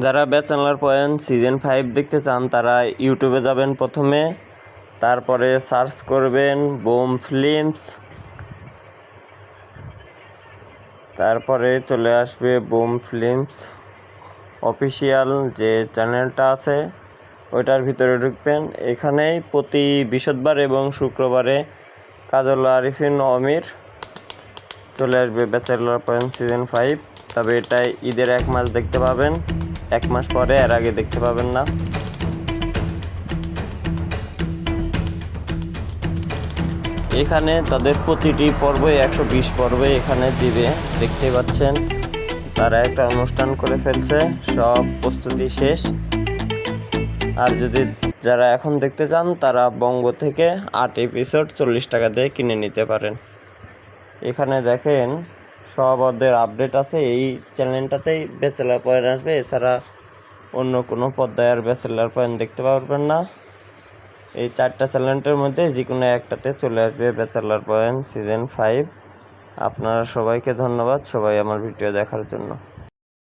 যারা bachelor point season 5 দেখতে চান তারা ইউটিউবে যাবেন প্রথমে, তারপরে সার্চ করবেন বুম ফিল্মস, তারপরে চলে আসবে বুম ফিল্মস অফিসিয়াল যে চ্যানেলটা আছে ওইটার ভিতরে ঢুকবেন। এখানেই প্রতি বৃহস্পতিবার এবং শুক্রবারে কাজল আরিফিন অমির চলে আসবে ব্যাচেলর পয়েন্ট সিজন 5। তবে এটাই ঈদের 1 মাস দেখতে পাবেন, 1 মাস পরে এর আগে দেখতে পাবেন না। এখানে তাদের প্রতিটি পর্বে 120 পর্বে এখানে দিবে, দেখতে পাচ্ছেন তারা একটা অনুষ্ঠান করে ফেলছে, সব প্রস্তুতি শেষ। আর যদি যারা এখন দেখতে চান তারা বঙ্গ থেকে 8 এপিসোড 40 টাকা দিয়ে কিনে নিতে পারেন। এখানে দেখেন সব ওদের আপডেট আছে, এই চ্যানেলটাতেই ব্যাচেলর পয়েন্ট আসবে, এছাড়া অন্য কোনো পর্দায় আর ব্যাচেলর পয়েন্ট দেখতে পারবেন না। এই 4টা চ্যানেলের মধ্যে যে কোনো একটাতে চলে আসবে ব্যাচেলর পয়েন্ট সিজন 5। আপনারা সবাইকে ধন্যবাদ, সবাই আমার ভিডিও দেখার জন্য।